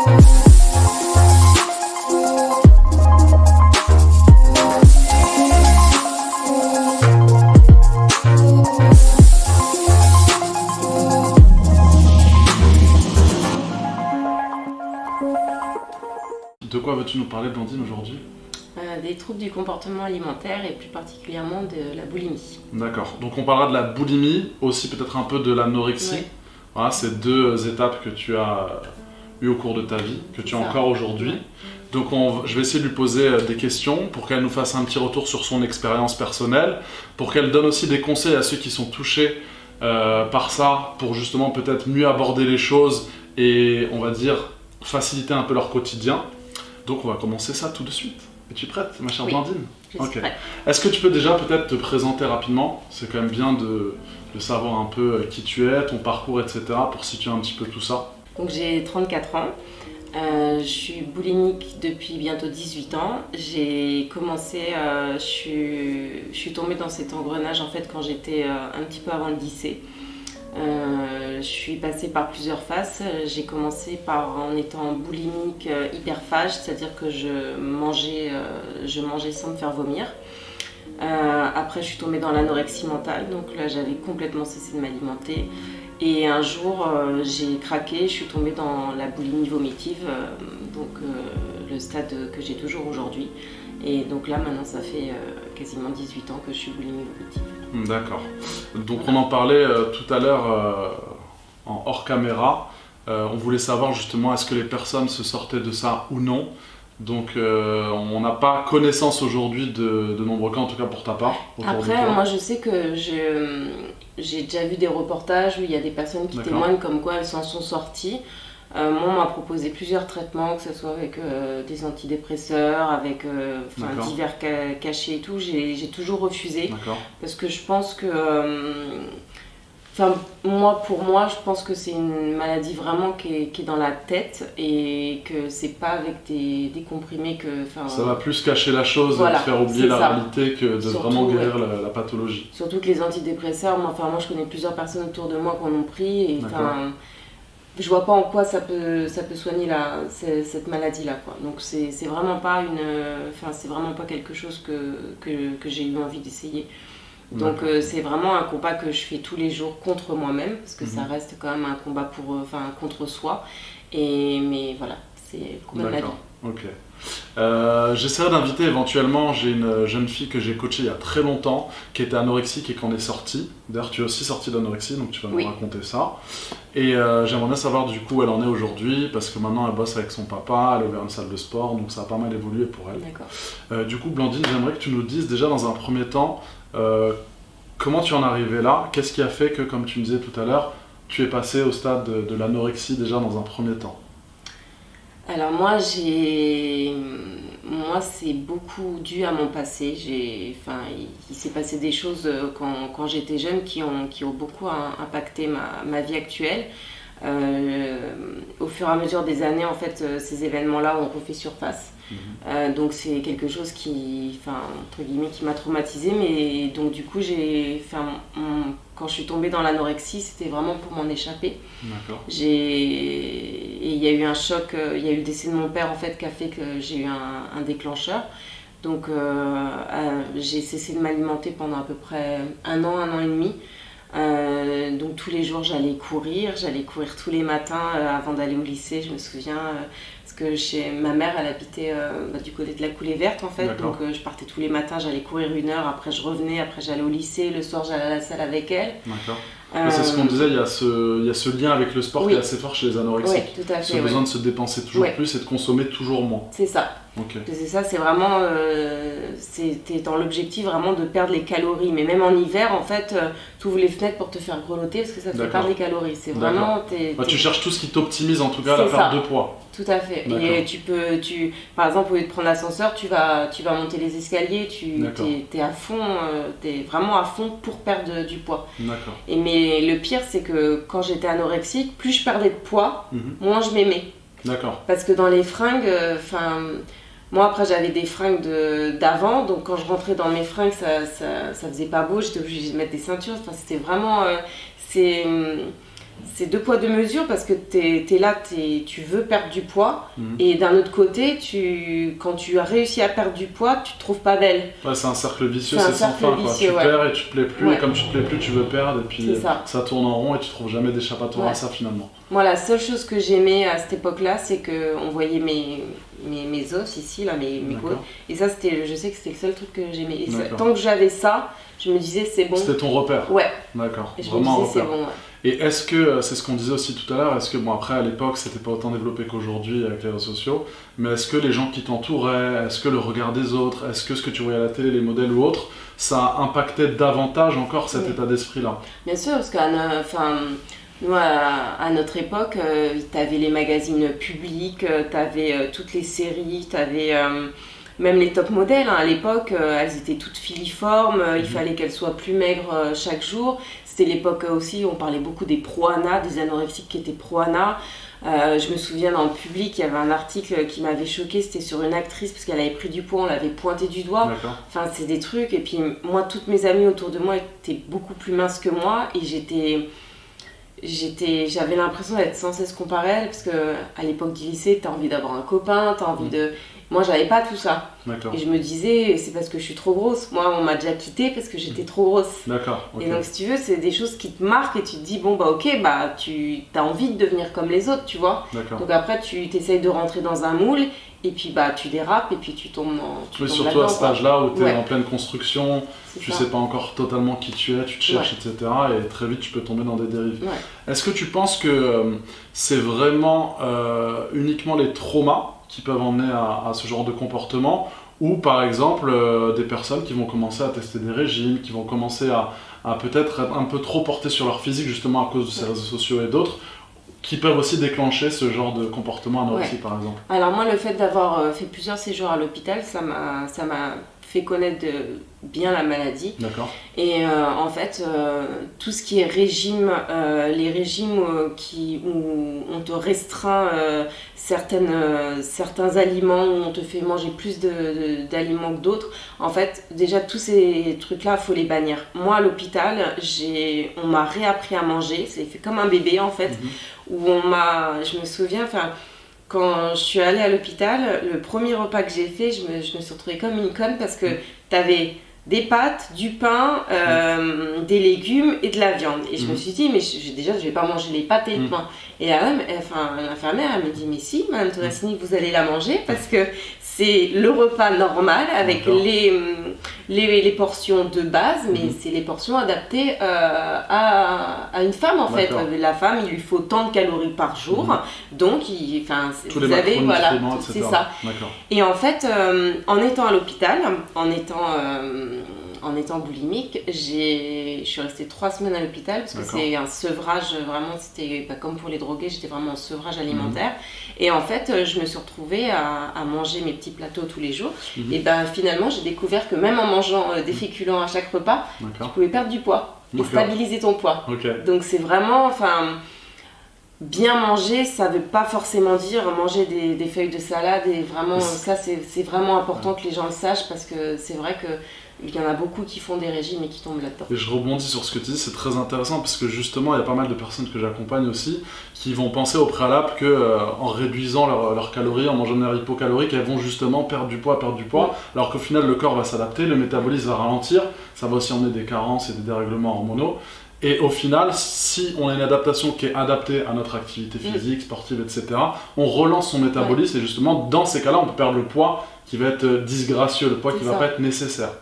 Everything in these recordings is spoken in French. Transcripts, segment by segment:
De quoi veux-tu nous parler, Blandine, aujourd'hui? Des troubles du comportement alimentaire et plus particulièrement de la boulimie. D'accord. Donc on parlera de la boulimie, aussi peut-être un peu de l'anorexie. Ouais. Voilà, c'est deux étapes que tu as eues au cours de ta vie, que tu as Ça. encore aujourd'hui. Ouais. Donc je vais essayer de lui poser des questions pour qu'elle nous fasse un petit retour sur son expérience personnelle, pour qu'elle donne aussi des conseils à ceux qui sont touchés par ça, pour justement peut-être mieux aborder les choses et on va dire faciliter un peu leur quotidien. Donc on va commencer ça tout de suite. Es-tu prête, ma chère Oui. Blandine? Je suis prête. Est-ce que tu peux déjà peut-être te présenter rapidement? C'est quand même bien de savoir un peu qui tu es, ton parcours, etc. pour situer un petit peu tout ça. Donc j'ai 34 ans. Je suis boulimique depuis bientôt 18 ans. J'ai commencé, je suis tombée dans cet engrenage en fait quand j'étais un petit peu avant le lycée. Je suis passée par plusieurs phases. J'ai commencé en étant boulimique hyperphage, c'est-à-dire que je mangeais sans me faire vomir. Après, je suis tombée dans l'anorexie mentale, donc là j'avais complètement cessé de m'alimenter. Et un jour, j'ai craqué, je suis tombée dans la boulimie vomitive, le stade que j'ai toujours aujourd'hui. Et donc là, maintenant, ça fait quasiment 18 ans que je suis boulimie vomitive. D'accord. Donc on en parlait tout à l'heure en hors caméra. On voulait savoir justement est-ce que les personnes se sortaient de ça ou non. Donc on n'a pas connaissance aujourd'hui de nombreux cas, en tout cas pour ta part. Après, moi je sais que j'ai déjà vu des reportages où il y a des personnes qui témoignent comme quoi elles s'en sont sorties. Moi, on m'a proposé plusieurs traitemements, que ce soit avec des antidépresseurs, avec divers cachets et tout. J'ai toujours refusé parce que je pense que... pour moi, je pense que c'est une maladie vraiment qui est dans la tête et que c'est pas avec des comprimés que... Ça va plus cacher la chose et te faire oublier la réalité que de vraiment guérir la pathologie. Surtout que les antidépresseurs, moi je connais plusieurs personnes autour de moi qui en ont pris et je vois pas en quoi ça peut soigner cette maladie-là, quoi. Donc c'est vraiment pas c'est vraiment pas quelque chose que j'ai eu envie d'essayer. Donc c'est vraiment un combat que je fais tous les jours contre moi-même, parce que ça reste quand même un combat contre soi. Mais voilà, c'est combat de la vie. Ok. J'essaierai d'inviter éventuellement, j'ai une jeune fille que j'ai coachée il y a très longtemps, qui était anorexique et qui en est sortie. D'ailleurs tu es aussi sortie d'anorexie, donc tu vas nous raconter ça. Et j'aimerais bien savoir du coup où elle en est aujourd'hui, parce que maintenant elle bosse avec son papa, elle a ouvert une salle de sport, donc ça a pas mal évolué pour elle. D'accord. Du coup Blandine, j'aimerais que tu nous dises déjà dans un premier temps, comment tu en es arrivée là? Qu'est-ce qui a fait que, comme tu me disais tout à l'heure, tu es passée au stade de l'anorexie déjà dans un premier temps? Alors moi, c'est beaucoup dû à mon passé. Il s'est passé des choses quand j'étais jeune qui ont beaucoup impacté ma vie actuelle. Au fur et à mesure des années, en fait, ces événements-là ont refait surface. Donc c'est quelque chose qui m'a traumatisée, mais donc du coup quand je suis tombée dans l'anorexie, c'était vraiment pour m'en échapper. Et il y a eu un choc, il y a eu le décès de mon père en fait qui a fait que j'ai eu un déclencheur. Donc j'ai cessé de m'alimenter pendant à peu près un an et demi. Donc tous les jours j'allais courir tous les matins avant d'aller au lycée, je me souviens, parce que ma mère elle habitait du côté de la Coulée Verte en fait, donc je partais tous les matins, j'allais courir 1 heure, après je revenais, après j'allais au lycée, le soir j'allais à la salle avec elle. C'est ce qu'on disait, il y a ce lien avec le sport qui est assez fort chez les anorexiques. Oui, tout à fait. Ce besoin de se dépenser toujours plus et de consommer toujours moins. C'est ça. C'est ça, c'est vraiment, c'était dans l'objectif vraiment de perdre les calories. Mais même en hiver, en fait, tu ouvres les fenêtres pour te faire grelotter parce que ça te fait perdre les calories. C'est vraiment... Tu cherches tout ce qui t'optimise en tout cas la perte de poids. Tout à fait. Et par exemple, au lieu de prendre l'ascenseur, tu vas monter les escaliers, t'es à fond, t'es vraiment à fond pour perdre du poids. Mais le pire, c'est que quand j'étais anorexique, plus je perdais de poids, moins je m'aimais. Parce que dans les fringues, moi après j'avais des fringues d'avant, donc quand je rentrais dans mes fringues, ça faisait pas beau, j'étais obligée de mettre des ceintures. C'était vraiment... c'est deux poids deux mesures parce que t'es là, tu veux perdre du poids et d'un autre côté, quand tu as réussi à perdre du poids, tu te trouves pas belle. Ouais, c'est un cercle vicieux, c'est sans fin. Tu perds et tu te plais plus et comme tu te plais plus, tu veux perdre et puis ça tourne en rond et tu trouves jamais d'échappatoire à ça finalement. Moi, la seule chose que j'aimais à cette époque-là, c'est qu'on voyait mes os ici, là, mes côtes. Et ça, je sais que c'était le seul truc que j'aimais. Et tant que j'avais ça, je me disais c'est bon. C'était ton repère. Ouais. D'accord. Et je vraiment me disais c'est bon. Ouais. Et est-ce que, c'est ce qu'on disait aussi tout à l'heure, est-ce que, bon après à l'époque c'était pas autant développé qu'aujourd'hui avec les réseaux sociaux, mais est-ce que les gens qui t'entouraient, est-ce que le regard des autres, est-ce que ce que tu voyais à la télé, les modèles ou autres, ça impactait davantage encore cet état d'esprit-là? Bien sûr, parce nous, à notre époque, t'avais les magazines publics, t'avais toutes les séries, t'avais même les top modèles. À l'époque, elles étaient toutes filiformes, il fallait qu'elles soient plus maigres chaque jour. C'était l'époque aussi où on parlait beaucoup des pro-ANA, des anorexiques qui étaient pro-ANA. Je me souviens dans le public, il y avait un article qui m'avait choquée, c'était sur une actrice parce qu'elle avait pris du poids, on l'avait pointé du doigt. Enfin, c'est des trucs. Et puis moi, toutes mes amies autour de moi étaient beaucoup plus minces que moi et j'avais l'impression d'être sans cesse comparée à elle parce qu'à l'époque du lycée, t'as envie d'avoir un copain, t'as envie de... Moi, j'avais pas tout ça. Et je me disais, c'est parce que je suis trop grosse. Moi, on m'a déjà quittée parce que j'étais trop grosse. Et donc, si tu veux, c'est des choses qui te marquent et tu te dis, bon, bah ok, bah tu as envie de devenir comme les autres, tu vois. Donc après, tu t'essayes de rentrer dans un moule et puis bah tu dérapes et puis tu tombes surtout à cet âge-là où tu es en pleine construction, tu sais pas encore totalement qui tu es, tu te cherches, etc. Et très vite, tu peux tomber dans des dérives. Est-ce que tu penses que c'est vraiment uniquement les traumas qui peuvent emmener à ce genre de comportement, ou par exemple des personnes qui vont commencer à tester des régimes, qui vont commencer à peut-être être un peu trop portées sur leur physique justement à cause de ces réseaux sociaux et d'autres, qui peuvent aussi déclencher ce genre de comportement anorexique par exemple? Alors moi, le fait d'avoir fait plusieurs séjours à l'hôpital, ça m'a fait connaître bien la maladie. Et en fait, tout ce qui est régime, les régimes où on te restreint certains aliments, où on te fait manger plus d'aliments que d'autres, en fait, déjà tous ces trucs-là, il faut les bannir. Moi, à l'hôpital, on m'a réappris à manger, c'est fait comme un bébé en fait, où je me souviens, quand je suis allée à l'hôpital, le premier repas que j'ai fait, je me suis retrouvée comme une conne parce que t'avais des pâtes, du pain, des légumes et de la viande. Et je me suis dit, mais déjà, je vais pas manger les pâtes et le pain. Et l'infirmière, elle me dit, mais si, Madame Torassini, vous allez la manger parce que c'est le repas normal avec les portions de base, mais c'est les portions adaptées à une femme en fait. La femme, il lui faut tant de calories par jour, donc vous avez, voilà, c'est ça. Et en fait, en étant à l'hôpital, en étant boulimique, je suis restée 3 semaines à l'hôpital parce que c'est un sevrage, vraiment, c'était pas comme pour les drogués, j'étais vraiment en sevrage alimentaire. Et en fait, je me suis retrouvée à manger mes petits plateaux tous les jours. Et finalement, j'ai découvert que même en mangeant des féculents à chaque repas, tu pouvais perdre du poids et stabiliser ton poids. Donc c'est vraiment, bien manger, ça veut pas forcément dire manger des feuilles de salade et vraiment, ça c'est vraiment important que les gens le sachent parce que c'est vrai que il y en a beaucoup qui font des régimes et qui tombent là-dedans. Et je rebondis sur ce que tu dis, c'est très intéressant parce que justement il y a pas mal de personnes que j'accompagne aussi qui vont penser au préalable que en réduisant leurs calories, en mangeant des hypocaloriques, elles vont justement perdre du poids, alors qu'au final le corps va s'adapter, le métabolisme va ralentir, ça va aussi emmener des carences et des dérèglements hormonaux. Et au final, si on a une adaptation qui est adaptée à notre activité physique, sportive, etc., on relance son métabolisme et justement dans ces cas-là on peut perdre le poids qui va être disgracieux, le poids qui va pas être nécessaire.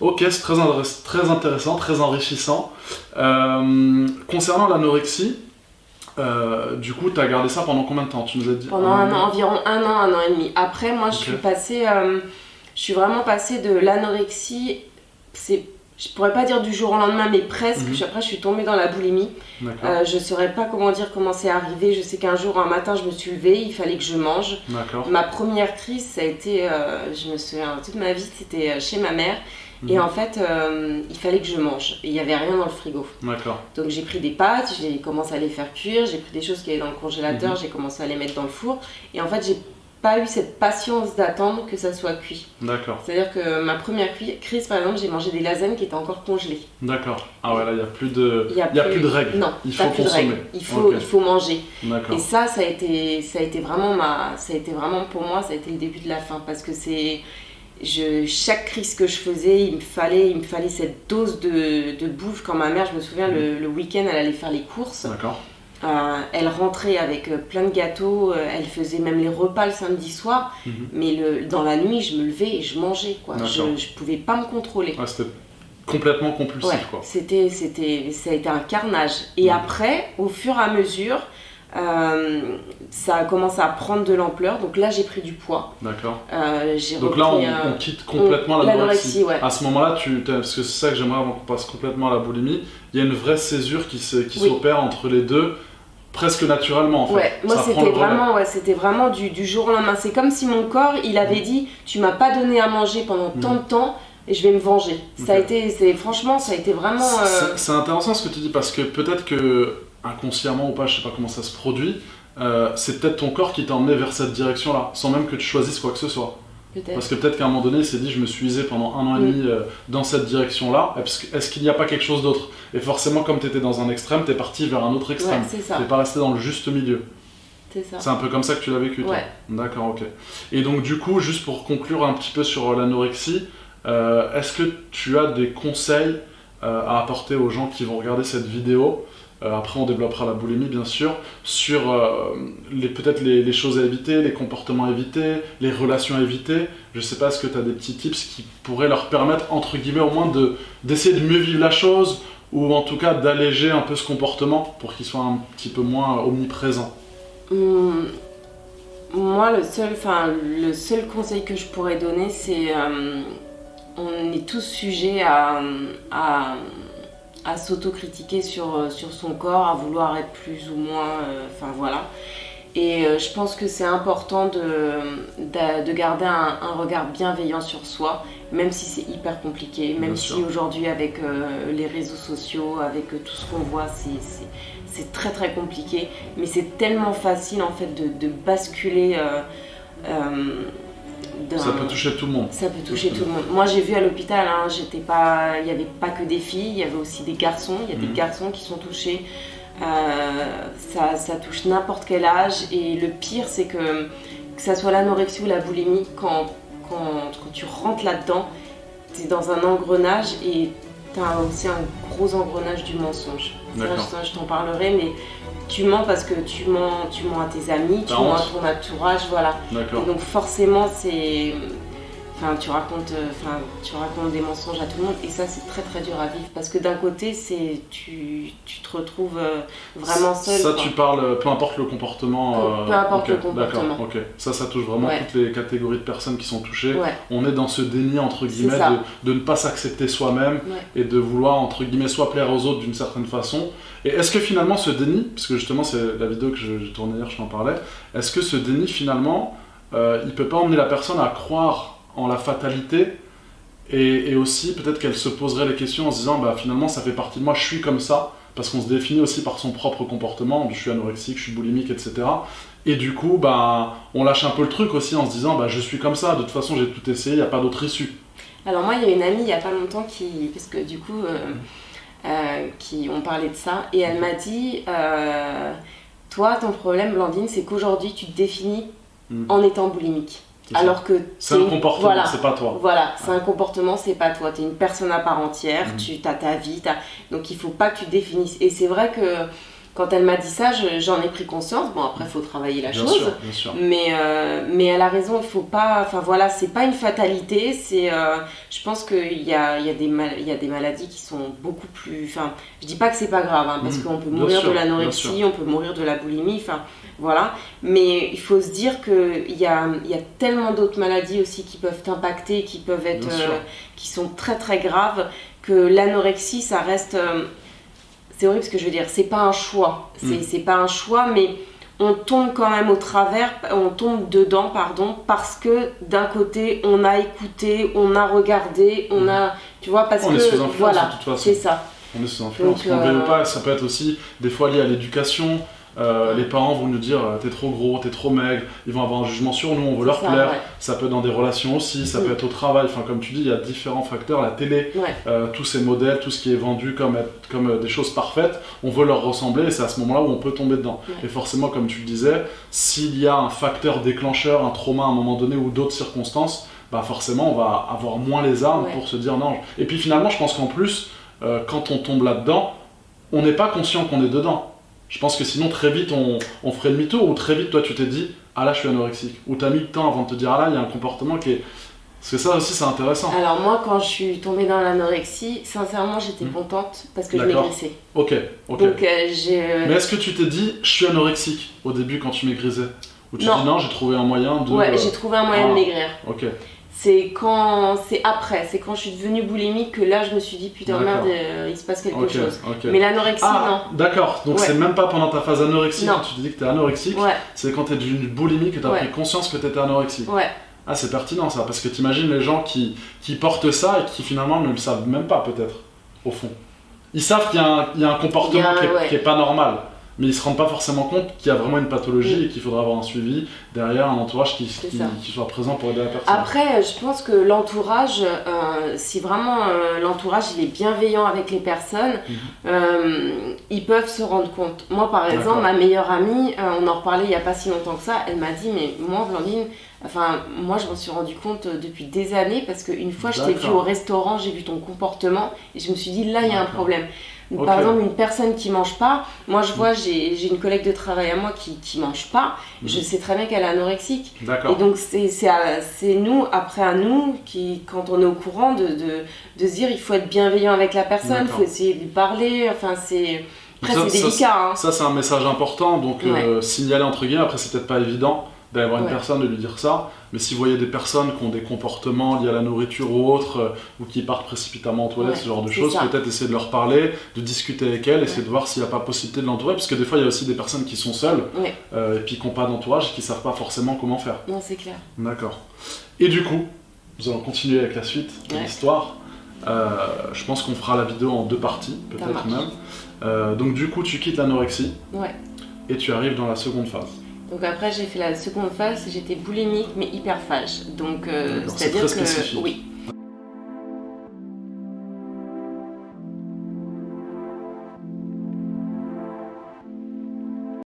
Ok, c'est très intéressant, très enrichissant. Concernant l'anorexie, du coup, tu as gardé ça pendant combien de temps? Tu nous as dit pendant environ un an et demi. Après, moi, je suis vraiment passée de l'anorexie, je pourrais pas dire du jour au lendemain, mais presque. Après, je suis tombée dans la boulimie. Je saurais pas comment c'est arrivé. Je sais qu'un jour, un matin, je me suis levée, il fallait que je mange. Ma première crise, ça a été, je me souviens, toute ma vie, c'était chez ma mère. Et en fait, il fallait que je mange. Et il n'y avait rien dans le frigo. Donc j'ai pris des pâtes, j'ai commencé à les faire cuire, j'ai pris des choses qui étaient dans le congélateur, j'ai commencé à les mettre dans le four. Et en fait, pas eu cette patience d'attendre que ça soit cuit. D'accord. C'est-à-dire que ma première crise, par exemple, j'ai mangé des lasagnes qui étaient encore congelées. D'accord. Ah ouais, là, il n'y a plus de règles. Non, il faut consommer. Il faut manger. D'accord. Et ça a été vraiment pour moi, ça a été le début de la fin. Parce que chaque crise que je faisais, il me fallait cette dose de bouffe. Quand ma mère, je me souviens, le week-end, elle allait faire les courses. D'accord. Elle rentrait avec plein de gâteaux, elle faisait même les repas le samedi soir, mais dans la nuit, je me levais et je mangeais, quoi. Je ne pouvais pas me contrôler. Ouais, c'était complètement compulsif, quoi. Ça a été un carnage. Et après, au fur et à mesure, ça a commencé à prendre de l'ampleur. Donc là, j'ai pris du poids. D'accord. Donc là, on quitte complètement l'anorexie. Ouais. À ce moment-là, parce que c'est ça que j'aimerais avant qu'on passe complètement à la boulimie, il y a une vraie césure qui s'opère entre les deux. Presque naturellement en fait. Ouais, moi c'était vraiment du jour au lendemain. C'est comme si mon corps il avait dit tu m'as pas donné à manger pendant tant de temps et je vais me venger. Franchement ça a été vraiment. C'est intéressant ce que tu dis parce que peut-être que inconsciemment ou pas, je sais pas comment ça se produit, c'est peut-être ton corps qui t'a emmené vers cette direction-là, sans même que tu choisisses quoi que ce soit. Parce que peut-être qu'à un moment donné, il s'est dit je me suis usé pendant 1 an et demi dans cette direction-là, est-ce qu'il n'y a pas quelque chose d'autre? Et forcément, comme tu étais dans un extrême, tu es parti vers un autre extrême. Ouais, tu n'es pas resté dans le juste milieu. C'est ça. C'est un peu comme ça que tu l'as vécu, toi. Ouais. D'accord, ok. Et donc du coup, juste pour conclure un petit peu sur l'anorexie, est-ce que tu as des conseils à apporter aux gens qui vont regarder cette vidéo? Après on développera la boulimie bien sûr, sur peut-être les choses à éviter, les comportements à éviter, les relations à éviter. Je sais pas, est-ce que tu as des petits tips qui pourraient leur permettre, entre guillemets au moins, d'essayer de mieux vivre la chose, ou en tout cas d'alléger un peu ce comportement pour qu'il soit un petit peu moins omniprésent? Moi le seul conseil que je pourrais donner c'est on est tous sujets à s'autocritiquer sur son corps, à vouloir être plus ou moins, voilà. Et je pense que c'est important de garder un regard bienveillant sur soi, même si c'est hyper compliqué, même si aujourd'hui avec les réseaux sociaux, avec tout ce qu'on voit, c'est très très compliqué, mais c'est tellement facile en fait de basculer. Ça peut toucher tout le monde. Ça peut toucher tout le monde. Moi j'ai vu à l'hôpital, il n'y avait pas que des filles, il y avait aussi des garçons. Il y a des garçons qui sont touchés. Ça touche n'importe quel âge. Et le pire c'est que ça soit l'anorexie ou la boulimie, quand tu rentres là-dedans, tu es dans un engrenage et tu as aussi un gros engrenage du mensonge. Ça, je t'en parlerai, mais tu mens parce que tu mens à tes amis, tu mens à ton entourage, voilà. Et donc forcément, tu racontes des mensonges à tout le monde, et ça c'est très très dur à vivre parce que d'un côté tu te retrouves vraiment seul. Ça tu parles, peu importe le comportement. Peu importe le comportement. D'accord, ok. Ça touche vraiment toutes les catégories de personnes qui sont touchées. Ouais. On est dans ce déni entre guillemets de ne pas s'accepter soi-même et de vouloir entre guillemets soit plaire aux autres d'une certaine façon. Et est-ce que finalement ce déni, parce que justement c'est la vidéo que j'ai tournée hier, je t'en parlais, est-ce que ce déni finalement il peut pas emmener la personne à croire en la fatalité et aussi peut-être qu'elle se poserait les questions en se disant finalement ça fait partie de moi, je suis comme ça, parce qu'on se définit aussi par son propre comportement, je suis anorexique, je suis boulimique, etc. Et du coup on lâche un peu le truc aussi en se disant je suis comme ça, de toute façon j'ai tout essayé, il n'y a pas d'autre issue. Alors moi il y a une amie il n'y a pas longtemps parce que du coup qui ont parlé de ça et elle m'a dit toi ton problème Blandine c'est qu'aujourd'hui tu te définis en étant boulimique. Alors que c'est un comportement, c'est pas toi. Voilà, c'est un comportement, c'est pas toi. T'es une personne à part entière, tu as ta vie, donc il faut pas que tu te définisses. Et c'est vrai que quand elle m'a dit ça, j'en ai pris conscience. Bon, après, il faut travailler la chose. Bien sûr. Mais elle a raison, il faut pas. Enfin voilà, c'est pas une fatalité. Je pense qu'il y a des maladies qui sont beaucoup plus. Enfin, je dis pas que c'est pas grave, parce qu'on peut mourir de l'anorexie, on peut mourir de la boulimie. Enfin, voilà. Mais il faut se dire qu'il y a tellement d'autres maladies aussi qui peuvent t'impacter, qui peuvent être, qui sont très très graves, que l'anorexie, ça reste. C'est horrible ce que je veux dire, c'est pas un choix, c'est pas un choix, mais on tombe quand même on tombe dedans, parce que d'un côté on a écouté, on a regardé, on a, tu vois, parce on que est sous influence, voilà, de toute façon. c'est ça. On est sous influence. On ne veut pas, ça peut être aussi des fois lié à l'éducation. Les parents vont nous dire t'es trop gros, t'es trop maigre, ils vont avoir un jugement sur nous, on veut leur plaire. Ouais. Ça peut être dans des relations aussi, ça peut être au travail. Enfin, comme tu dis, il y a différents facteurs. La télé, tous ces modèles, tout ce qui est vendu comme des choses parfaites, on veut leur ressembler et c'est à ce moment-là où on peut tomber dedans. Et forcément, comme tu le disais, s'il y a un facteur déclencheur, un trauma à un moment donné ou d'autres circonstances, bah forcément on va avoir moins les armes pour se dire non. Et puis finalement, je pense qu'en plus, quand on tombe là-dedans, on n'est pas conscient qu'on est dedans. Je pense que sinon très vite on ferait demi-tour, ou très vite toi tu t'es dit ah là je suis anorexique, ou t'as mis le temps avant de te dire ah là il y a un comportement qui est... Parce que ça aussi c'est intéressant. Alors moi quand je suis tombée dans l'anorexie, sincèrement j'étais contente parce que je maigrissais. Ok. Donc Mais est-ce que tu t'es dit je suis anorexique au début quand tu maigrisais? Ou tu dis non, j'ai trouvé un moyen de... Ouais, j'ai trouvé un moyen de maigrir. Ok. C'est quand je suis devenue boulimique que là je me suis dit putain merde, il se passe quelque chose. Mais l'anorexie, non. D'accord, donc c'est même pas pendant ta phase anorexique que tu te dis que t'es anorexique, c'est quand t'es devenue boulimique que t'as pris conscience que t'étais anorexique. Ouais. Ah, c'est pertinent ça, parce que t'imagines les gens qui portent ça et qui finalement ne le savent même pas peut-être, au fond. Ils savent qu'il y a un comportement qui est pas normal. Mais ils ne se rendent pas forcément compte qu'il y a vraiment une pathologie et qu'il faudra avoir un suivi derrière, un entourage qui soit présent pour aider la personne. Après, je pense que l'entourage, si vraiment l'entourage il est bienveillant avec les personnes, ils peuvent se rendre compte. Moi par exemple, ma meilleure amie, on en reparlait il n'y a pas si longtemps que ça, elle m'a dit mais moi Blandine, moi je m'en suis rendu compte depuis des années parce qu'une fois je t'ai vu au restaurant, j'ai vu ton comportement et je me suis dit là il y a un problème. Par exemple, une personne qui mange pas, moi je vois, j'ai une collègue de travail à moi qui mange pas, je sais très bien qu'elle est anorexique. Et donc c'est nous, après à nous, quand on est au courant de se dire il faut être bienveillant avec la personne, il faut essayer de lui parler, enfin c'est... Après c'est délicat. Ça c'est un message important, donc signaler entre guillemets, après c'est peut-être pas évident d'aller voir une personne, de lui dire ça, mais si vous voyez des personnes qui ont des comportements liés à la nourriture ou autres, ou qui partent précipitamment aux toilettes, ce genre de choses, peut-être essayer de leur parler, de discuter avec elles, essayer de voir s'il n'y a pas possibilité de l'entourer, parce que des fois il y a aussi des personnes qui sont seules, et puis qui n'ont pas d'entourage, et qui ne savent pas forcément comment faire. Non, c'est clair. D'accord. Et du coup, nous allons continuer avec la suite de l'histoire. Je pense qu'on fera la vidéo en 2 parties, peut-être même. Donc du coup, tu quittes l'anorexie, et tu arrives dans la seconde phase. Donc après j'ai fait la seconde phase, j'étais boulimique mais hyperphage. Donc c'est-à-dire très spécifique. Oui,